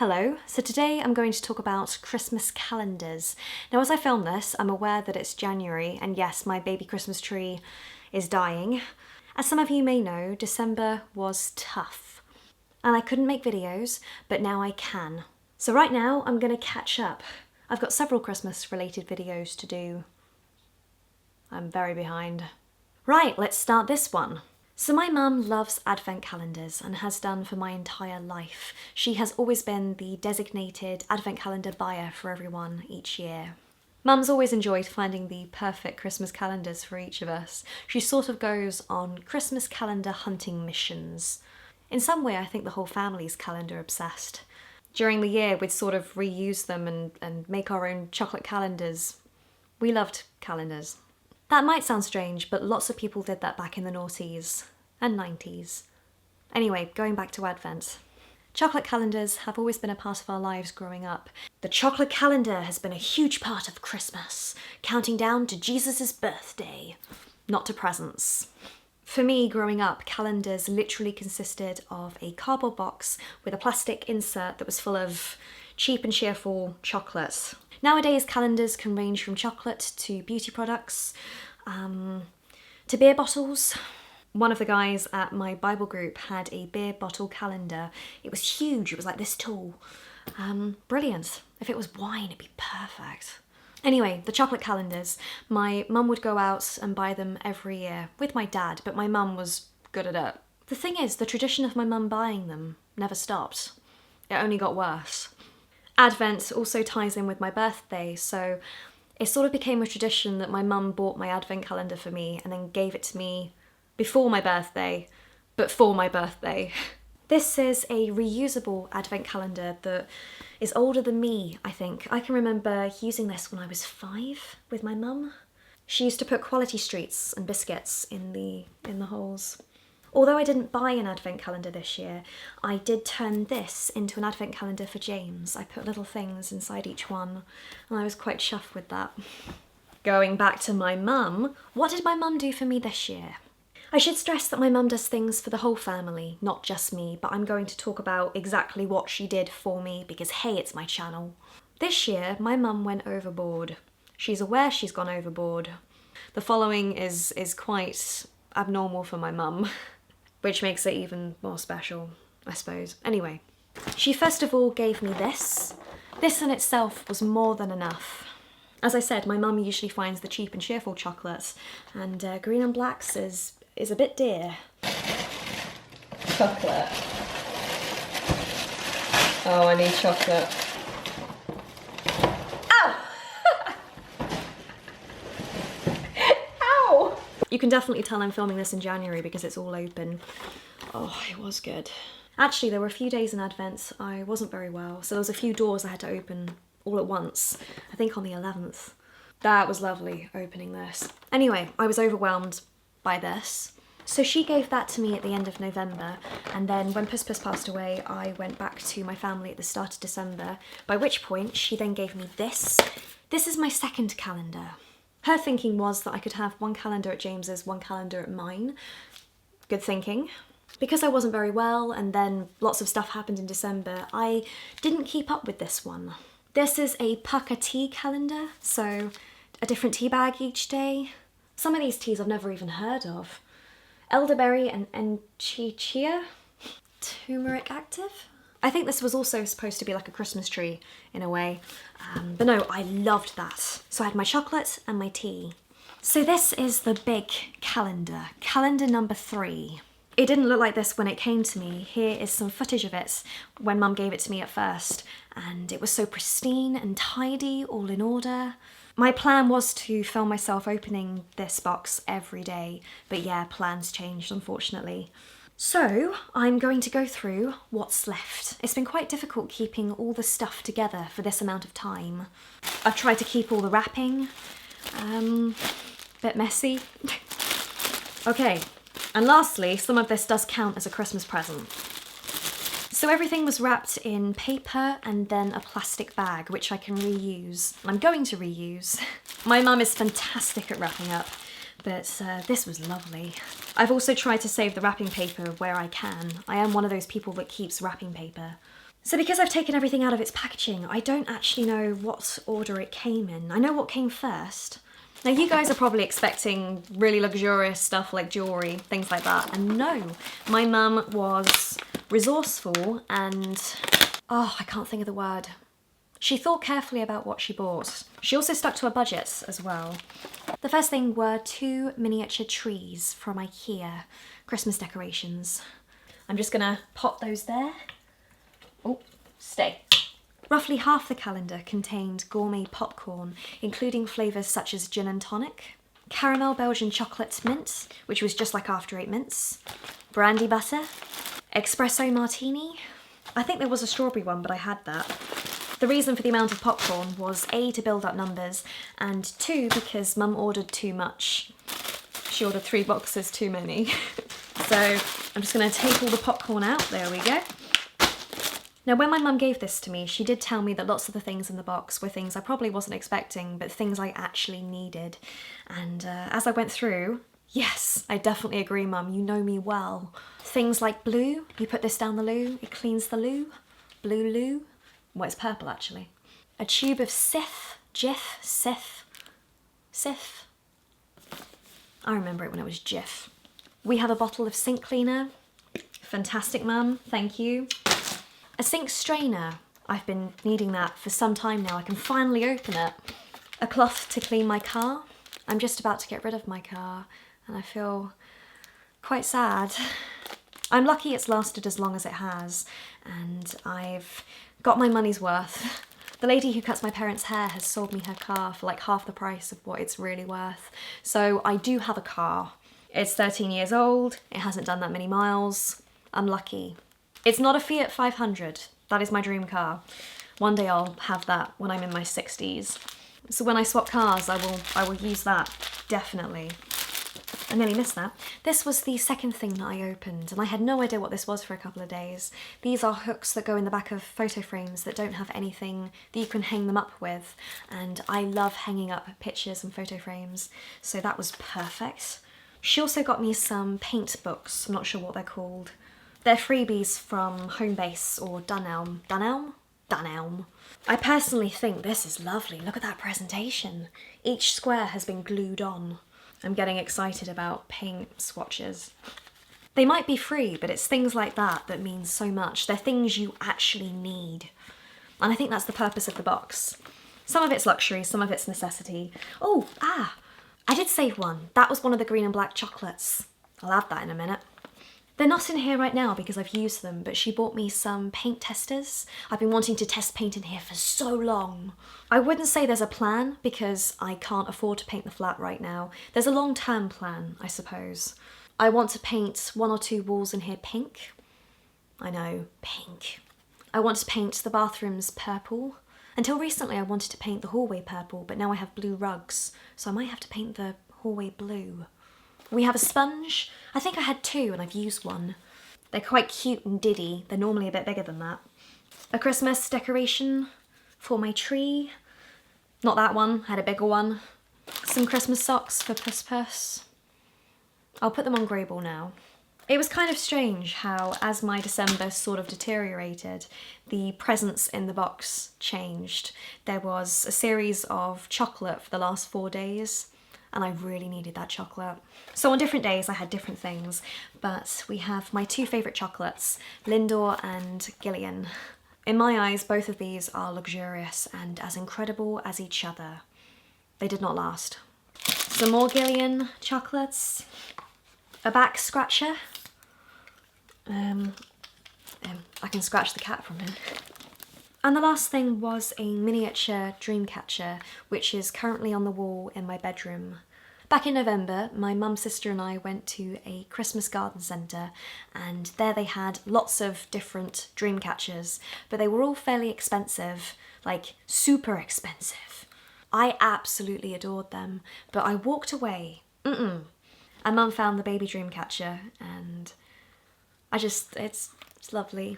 Hello, so today I'm going to talk about Christmas calendars. Now as I film this, I'm aware that it's January and yes, my baby Christmas tree is dying. As some of you may know, December was tough and I couldn't make videos, but now I can. So right now I'm going to catch up. I've got several Christmas related videos to do. I'm very behind. Right, let's start this one. So my mum loves advent calendars and has done for my entire life. She has always been the designated advent calendar buyer for everyone each year. Mum's always enjoyed finding the perfect Christmas calendars for each of us. She sort of goes on Christmas calendar hunting missions. In some way, I think the whole family's calendar obsessed. During the year, we'd sort of reuse them and make our own chocolate calendars. We loved calendars. That might sound strange, but lots of people did that back in the noughties and 90s. Anyway, going back to Advent. Chocolate calendars have always been a part of our lives growing up. The chocolate calendar has been a huge part of Christmas, counting down to Jesus' birthday, not to presents. For me, growing up, calendars literally consisted of a cardboard box with a plastic insert that was full of cheap and cheerful chocolate. Nowadays, calendars can range from chocolate to beauty products, to beer bottles. One of the guys at my Bible group had a beer bottle calendar. It was huge, it was like this tall. Brilliant. If it was wine, it'd be perfect. Anyway, the chocolate calendars. My mum would go out and buy them every year with my dad, but my mum was good at it. The thing is, the tradition of my mum buying them never stopped. It only got worse. Advent also ties in with my birthday, so it sort of became a tradition that my mum bought my advent calendar for me and then gave it to me before my birthday, but for my birthday. This is a reusable advent calendar that is older than me, I think. I can remember using this when I was 5 with my mum. She used to put quality streets and biscuits in the holes. Although I didn't buy an advent calendar this year, I did turn this into an advent calendar for James. I put little things inside each one, and I was quite chuffed with that. Going back to my mum, what did my mum do for me this year? I should stress that my mum does things for the whole family, not just me, but I'm going to talk about exactly what she did for me because, hey, it's my channel. This year, my mum went overboard. She's aware she's gone overboard. The following is quite abnormal for my mum, which makes it even more special, I suppose. Anyway, she first of all gave me this. This in itself was more than enough. As I said, my mum usually finds the cheap and cheerful chocolates, and green and blacks is a bit dear. Chocolate. Oh, I need chocolate. Ow! Ow! You can definitely tell I'm filming this in January because it's all open. Oh, it was good. Actually, there were a few days in Advent I wasn't very well, so there was a few doors I had to open all at once. I think on the 11th. That was lovely, opening this. Anyway, I was overwhelmed by this. So she gave that to me at the end of November, and then when Puss Puss passed away, I went back to my family at the start of December, by which point she then gave me this. This is my second calendar. Her thinking was that I could have one calendar at James's, one calendar at mine. Good thinking. Because I wasn't very well, and then lots of stuff happened in December, I didn't keep up with this one. This is a pucka tea calendar, so a different tea bag each day. Some of these teas I've never even heard of. Elderberry and chia, turmeric active. I think this was also supposed to be like a Christmas tree in a way, but no, I loved that. So I had my chocolate and my tea. So this is the big calendar, calendar number 3. It didn't look like this when it came to me. Here is some footage of it when Mum gave it to me at first, and it was so pristine and tidy, all in order. My plan was to film myself opening this box every day, but yeah, plans changed, unfortunately. So I'm going to go through what's left. It's been quite difficult keeping all the stuff together for this amount of time. I've tried to keep all the wrapping, bit messy. Okay, and lastly, some of this does count as a Christmas present. So everything was wrapped in paper and then a plastic bag, which I can reuse. I'm going to reuse. My mum is fantastic at wrapping up, but this was lovely. I've also tried to save the wrapping paper where I can. I am one of those people that keeps wrapping paper. So because I've taken everything out of its packaging, I don't actually know what order it came in. I know what came first. Now you guys are probably expecting really luxurious stuff like jewellery, things like that. And no, my mum was resourceful and, oh, I can't think of the word. She thought carefully about what she bought. She also stuck to her budget as well. The first thing were 2 miniature trees from IKEA, Christmas decorations. I'm just gonna pop those there. Oh, stay. Roughly half the calendar contained gourmet popcorn, including flavours such as gin and tonic, caramel Belgian chocolate mint, which was just like After Eight mints, brandy butter, espresso martini. I think there was a strawberry one, but I had that. The reason for the amount of popcorn was A, to build up numbers, and 2, because Mum ordered too much. She ordered 3 boxes too many. So I'm just going to take all the popcorn out. There we go. Now when my mum gave this to me, she did tell me that lots of the things in the box were things I probably wasn't expecting, but things I actually needed. And as I went through, yes, I definitely agree, Mum, you know me well. Things like blue, you put this down the loo, it cleans the loo. Blue loo. Well, it's purple actually. A tube of Sif. I remember it when it was Jif. We have a bottle of sink cleaner. Fantastic, Mum, thank you. A sink strainer. I've been needing that for some time now. I can finally open it. A cloth to clean my car. I'm just about to get rid of my car and I feel quite sad. I'm lucky it's lasted as long as it has and I've got my money's worth. The lady who cuts my parents' hair has sold me her car for like half the price of what it's really worth. So I do have a car. It's 13 years old, it hasn't done that many miles. I'm lucky. It's not a Fiat 500, that is my dream car. One day I'll have that when I'm in my 60s. So when I swap cars, I will use that, definitely. I nearly missed that. This was the second thing that I opened and I had no idea what this was for a couple of days. These are hooks that go in the back of photo frames that don't have anything that you can hang them up with. And I love hanging up pictures and photo frames, so that was perfect. She also got me some paint books, I'm not sure what they're called. They're freebies from Homebase or Dunelm. Dunelm. I personally think this is lovely. Look at that presentation. Each square has been glued on. I'm getting excited about paint swatches. They might be free, but it's things like that that mean so much. They're things you actually need. And I think that's the purpose of the box. Some of it's luxury, some of it's necessity. Oh, I did save one. That was one of the green and black chocolates. I'll add that in a minute. They're not in here right now because I've used them, but she bought me some paint testers. I've been wanting to test paint in here for so long. I wouldn't say there's a plan because I can't afford to paint the flat right now. There's a long-term plan, I suppose. I want to paint 1 or 2 walls in here pink. I know, pink. I want to paint the bathrooms purple. Until recently I wanted to paint the hallway purple, but now I have blue rugs, so I might have to paint the hallway blue. We have a sponge. I think I had 2 and I've used 1. They're quite cute and diddy. They're normally a bit bigger than that. A Christmas decoration for my tree. Not that one, I had a bigger one. Some Christmas socks for Puss Puss. I'll put them on Grable now. It was kind of strange how, as my December sort of deteriorated, the presents in the box changed. There was a series of chocolate for the last 4 days, and I really needed that chocolate. So on different days I had different things, but we have my 2 favourite chocolates, Lindor and Gillian. In my eyes, both of these are luxurious and as incredible as each other. They did not last. Some more Gillian chocolates, a back scratcher. I can scratch the cat from it. And the last thing was a miniature dream catcher, which is currently on the wall in my bedroom. Back in November, my mum, sister and I went to a Christmas garden centre and there they had lots of different dream catchers, but they were all fairly expensive, like super expensive. I absolutely adored them, but I walked away. And Mum found the baby dream catcher and it's lovely.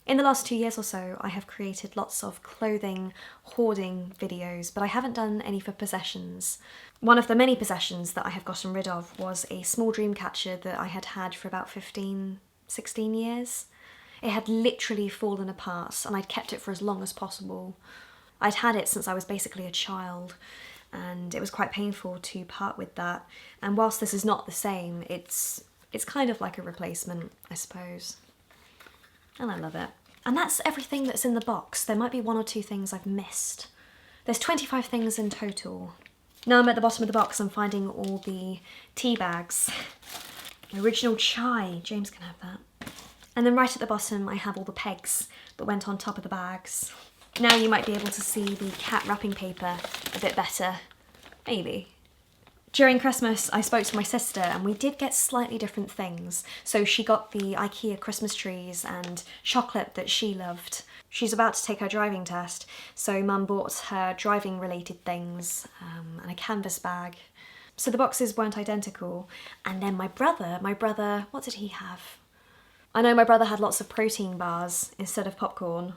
In the last 2 years or so, I have created lots of clothing hoarding videos, but I haven't done any for possessions. One of the many possessions that I have gotten rid of was a small dream catcher that I had had for about 15, 16 years. It had literally fallen apart and I'd kept it for as long as possible. I'd had it since I was basically a child and it was quite painful to part with that. And whilst this is not the same, it's kind of like a replacement, I suppose. And I love it. And that's everything that's in the box. There might be 1 or 2 things I've missed. There's 25 things in total. Now I'm at the bottom of the box, I'm finding all the tea bags. Original chai, James can have that. And then right at the bottom I have all the pegs that went on top of the bags. Now you might be able to see the cat wrapping paper a bit better, maybe. During Christmas I spoke to my sister and we did get slightly different things. So she got the IKEA Christmas trees and chocolate that she loved. She's about to take her driving test, so Mum bought her driving related things and a canvas bag. So the boxes weren't identical. And then my brother, what did he have? I know my brother had lots of protein bars instead of popcorn.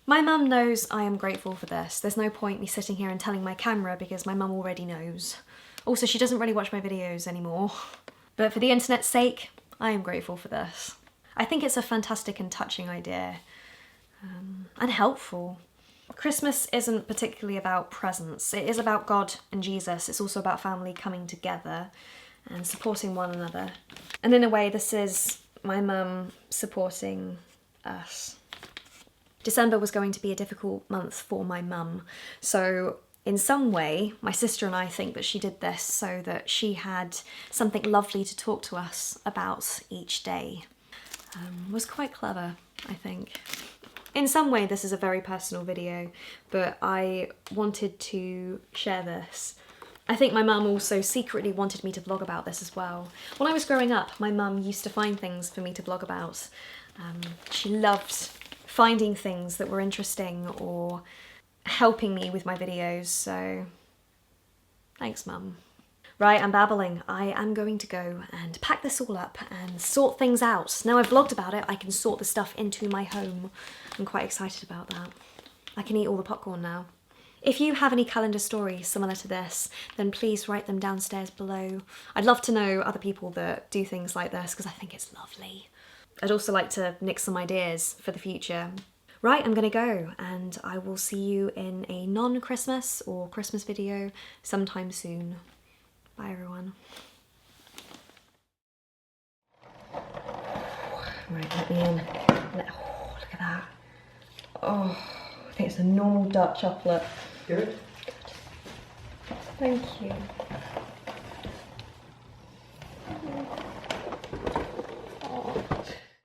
My mum knows I am grateful for this. There's no point me sitting here and telling my camera because my mum already knows. Also, she doesn't really watch my videos anymore. But for the internet's sake, I am grateful for this. I think it's a fantastic and touching idea. And helpful. Christmas isn't particularly about presents. It is about God and Jesus. It's also about family coming together and supporting one another. And in a way, this is my mum supporting us. December was going to be a difficult month for my mum. So in some way, my sister and I think that she did this so that she had something lovely to talk to us about each day. It was quite clever, I think. In some way, this is a very personal video, but I wanted to share this. I think my mum also secretly wanted me to vlog about this as well. When I was growing up, my mum used to find things for me to vlog about. She loved finding things that were interesting or helping me with my videos, so thanks, Mum. Right, I'm babbling. I am going to go and pack this all up and sort things out. Now I've vlogged about it, I can sort the stuff into my home. I'm quite excited about that. I can eat all the popcorn now. If you have any calendar stories similar to this, then please write them downstairs below. I'd love to know other people that do things like this because I think it's lovely. I'd also like to nick some ideas for the future. Right, I'm gonna go and I will see you in a non-Christmas or Christmas video sometime soon. Bye everyone. Right, let me in. Oh, look at that. Oh, I think it's a normal dark chocolate. Good. Thank you.